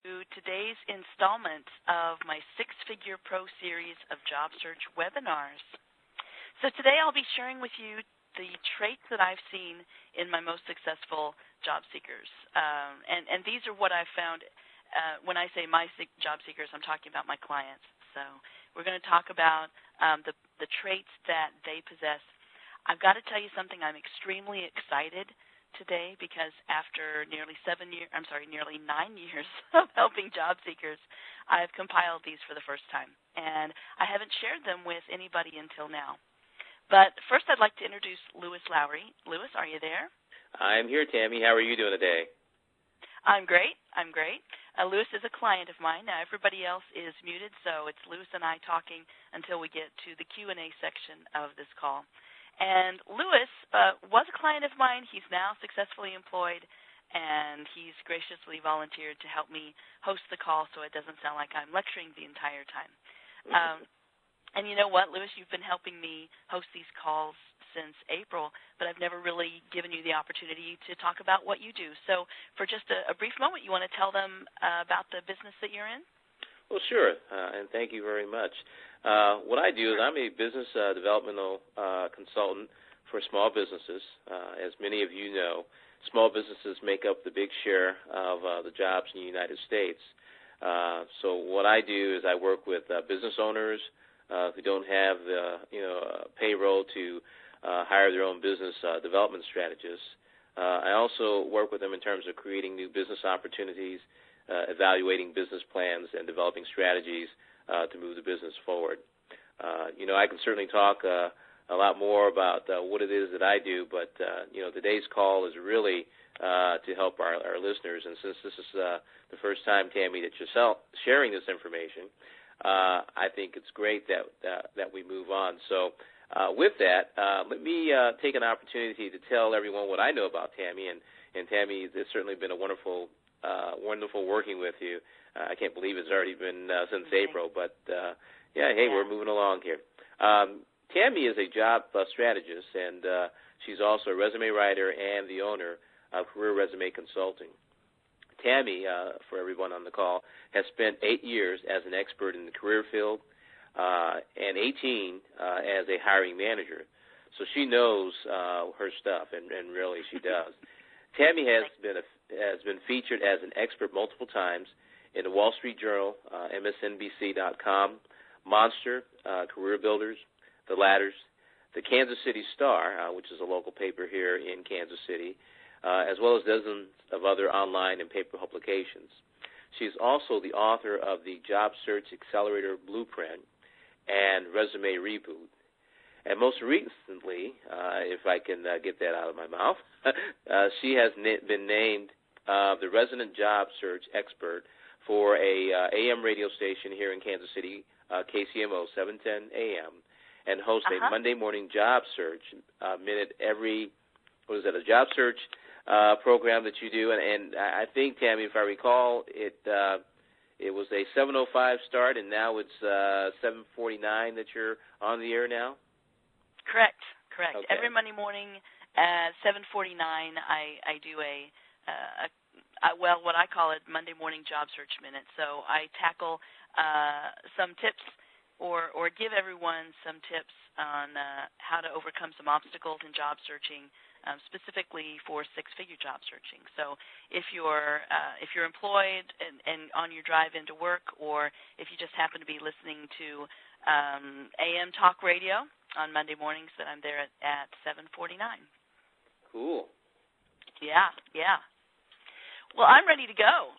to today's installment of my Six-Figure Pro series of job search webinars. So today I'll be sharing with you the traits that I've seen in my most successful job seekers. And these are what I've found. When I say my job seekers, I'm talking about my clients. So we're going to talk about the traits that they possess. I've got to tell you something. I'm extremely excited today because after nearly 9 years of helping job seekers, I've compiled these for the first time. And I haven't shared them with anybody until now. But first I'd like to introduce Lewis Lowry. Lewis, are you there? I'm here, Tammy. How are you doing today? I'm great. Lewis is a client of mine. Now, everybody else is muted, so it's Lewis and I talking until we get to the Q&A section of this call. And Lewis was a client of mine. He's now successfully employed, and he's graciously volunteered to help me host the call so it doesn't sound like I'm lecturing the entire time. And you know what, Lewis, you've been helping me host these calls since April, but I've never really given you the opportunity to talk about what you do. So for just a brief moment, you want to tell them about the business that you're in? Well, sure, and thank you very much. What I do is I'm a business developmental consultant for small businesses. As many of you know, small businesses make up the big share of the jobs in the United States. So what I do is I work with business owners who don't have the payroll to hire their own business development strategists. I also work with them in terms of creating new business opportunities, evaluating business plans, and developing strategies to move the business forward. I can certainly talk a lot more about what it is that I do, but today's call is really to help our listeners. And since this is the first time, Tammy, that you're sharing this information, I think it's great that we move on. So with that, let me take an opportunity to tell everyone what I know about Tammy. And Tammy, it's certainly been a wonderful working with you. I can't believe it's already been since April, but we're moving along here. Tammy is a job strategist, and she's also a resume writer and the owner of Career Resume Consulting. Tammy, for everyone on the call, has spent 8 years as an expert in the career field and 18 as a hiring manager. So she knows her stuff, and really she does. Tammy has been featured as an expert multiple times in the Wall Street Journal, MSNBC.com, Monster, Career Builders, The Ladders, the Kansas City Star, which is a local paper here in Kansas City, as well as dozens of other online and paper publications. She's also the author of the Job Search Accelerator Blueprint and Resume Reboot. And most recently, if I can get that out of my mouth, she has been named the resident job search expert for a AM radio station here in Kansas City, KCMO 710 AM, and hosts a Monday morning job search minute every, a job search program that you do. And I think, Tammy, if I recall, it was a 7:05 start, and now it's 7:49 that you're on the air now? Correct. Okay. Every Monday morning at 7:49, I do what I call it Monday morning job search minute. So I tackle some tips or give everyone some tips on how to overcome some obstacles in job searching, specifically for six-figure job searching. So if you're employed and on your drive into work, or if you just happen to be listening to AM talk radio on Monday mornings, that I'm there at 7:49. Cool. Yeah. Well, I'm ready to go.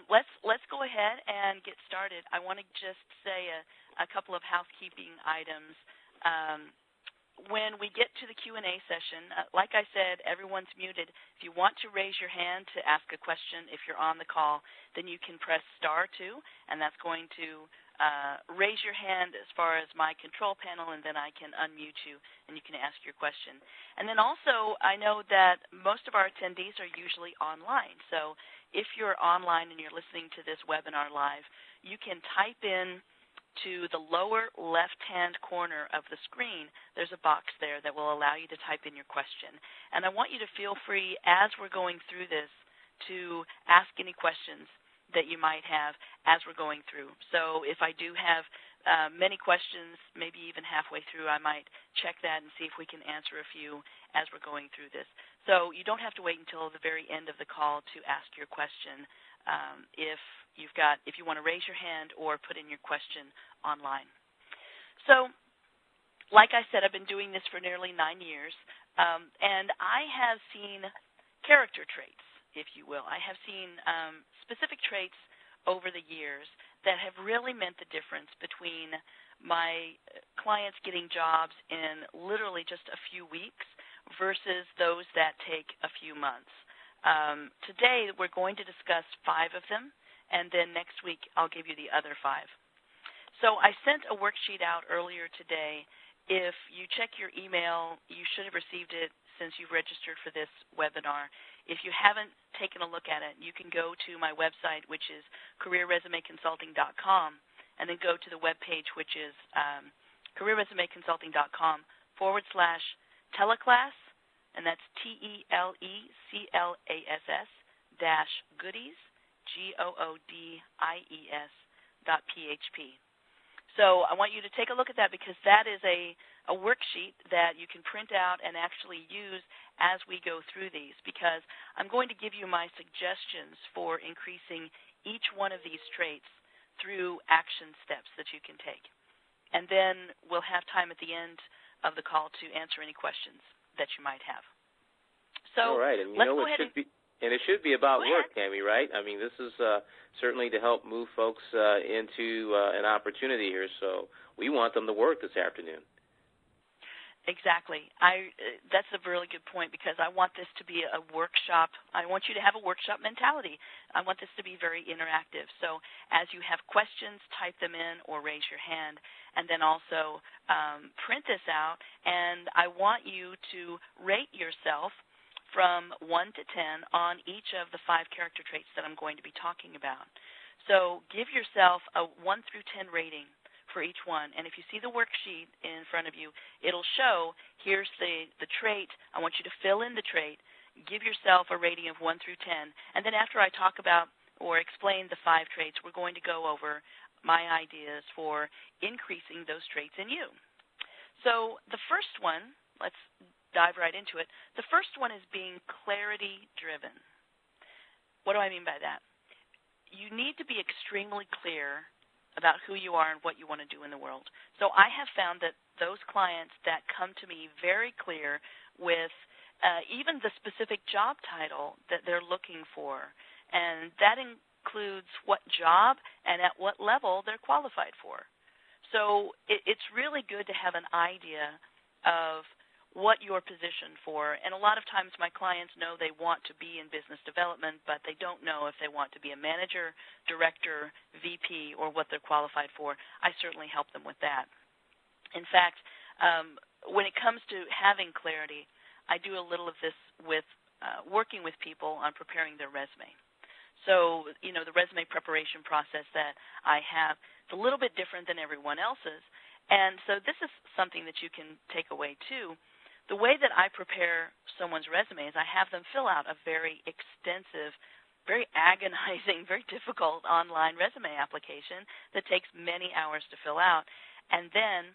Let's go ahead and get started. I want to just say a couple of housekeeping items. When we get to the Q&A session, like I said, everyone's muted. If you want to raise your hand to ask a question, if you're on the call, then you can press *2, and that's going to raise your hand as far as my control panel, and then I can unmute you, and you can ask your question. And then also, I know that most of our attendees are usually online. So if you're online and you're listening to this webinar live, you can type in to the lower left-hand corner of the screen. There's a box there that will allow you to type in your question. And I want you to feel free, as we're going through this, to ask any questions that you might have as we're going through. So if I do have many questions, maybe even halfway through, I might check that and see if we can answer a few as we're going through this. So you don't have to wait until the very end of the call to ask your question if you want to raise your hand or put in your question online. So like I said, I've been doing this for nearly 9 years, and I have seen character traits, if you will. I have seen specific traits over the years that have really meant the difference between my clients getting jobs in literally just a few weeks versus those that take a few months. Today, we're going to discuss 5 of them, and then next week I'll give you the other 5. So I sent a worksheet out earlier today. If you check your email, you should have received it since you've registered for this webinar. If you haven't taken a look at it, you can go to my website, which is careerresumeconsulting.com, and then go to the webpage, which is careerresumeconsulting.com/teleclass, and that's TELECLASS-goodies, GOODIES.PHP. So I want you to take a look at that because that is a worksheet that you can print out and actually use as we go through these, because I'm going to give you my suggestions for increasing each one of these traits through action steps that you can take. And then we'll have time at the end of the call to answer any questions that you might have. So all right, and let's go ahead it should be about work, Tammy, right? I mean, this is certainly to help move folks into an opportunity here, so we want them to work this afternoon. Exactly. That's a really good point because I want this to be a workshop. I want you to have a workshop mentality. I want this to be very interactive. So as you have questions, type them in or raise your hand, and then also print this out. And I want you to rate yourself from 1 to 10 on each of the 5 character traits that I'm going to be talking about. So give yourself a 1 through 10 rating for each one. And if you see the worksheet in front of you, it'll show here's the trait. I want you to fill in the trait. Give yourself a rating of 1 through 10. And then after I talk about or explain the 5 traits, we're going to go over my ideas for increasing those traits in you. So the first one, let's dive right into it. The first one is being clarity-driven. What do I mean by that? You need to be extremely clear about who you are and what you want to do in the world. So I have found that those clients that come to me very clear with even the specific job title that they're looking for, and that includes what job and at what level they're qualified for. So it's really good to have an idea of what you're positioned for. And a lot of times my clients know they want to be in business development, but they don't know if they want to be a manager, director, VP, or what they're qualified for. I certainly help them with that. In fact, when it comes to having clarity, I do a little of this with working with people on preparing their resume. So, the resume preparation process that I have is a little bit different than everyone else's. And so this is something that you can take away, too. The way that I prepare someone's resume is I have them fill out a very extensive, very agonizing, very difficult online resume application that takes many hours to fill out. And then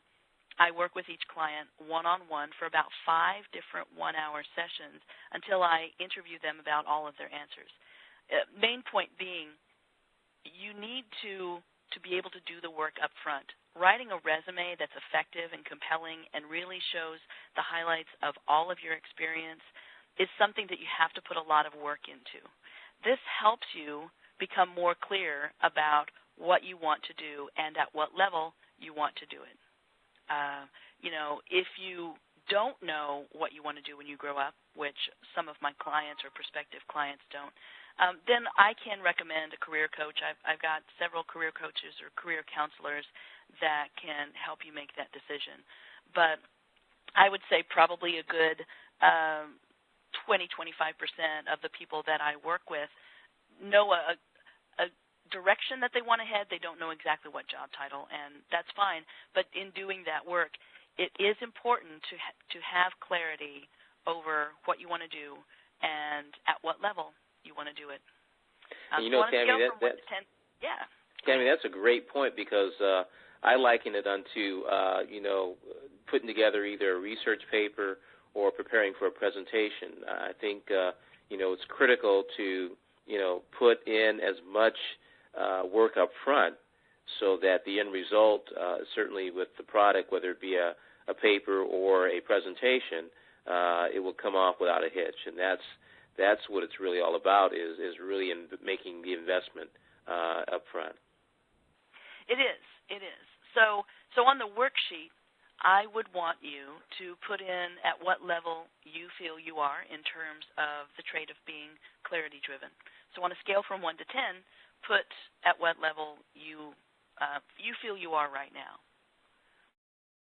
I work with each client one-on-one for about 5 different one-hour sessions until I interview them about all of their answers. Main point being, you need to be able to do the work up front. Writing a resume that's effective and compelling and really shows the highlights of all of your experience is something that you have to put a lot of work into. This helps you become more clear about what you want to do and at what level you want to do it. If you don't know what you want to do when you grow up, which some of my clients or prospective clients don't, then I can recommend a career coach. I've got several career coaches or career counselors that can help you make that decision. But I would say probably a good 20-25% of the people that I work with know a direction that they want to head. They don't know exactly what job title, and that's fine. But in doing that work, it is important to have clarity over what you want to do and at what level you want to do it. And you know, Tammy, Tammy, that's a great point because I liken it unto putting together either a research paper or preparing for a presentation. I think it's critical to put in as much work up front so that the end result, certainly with the product, whether it be a paper or a presentation, it will come off without a hitch. And that's what it's really all about is really in making the investment up front. It is. So on the worksheet, I would want you to put in at what level you feel you are in terms of the trait of being clarity-driven. So on a scale from 1 to 10, put at what level you feel you are right now.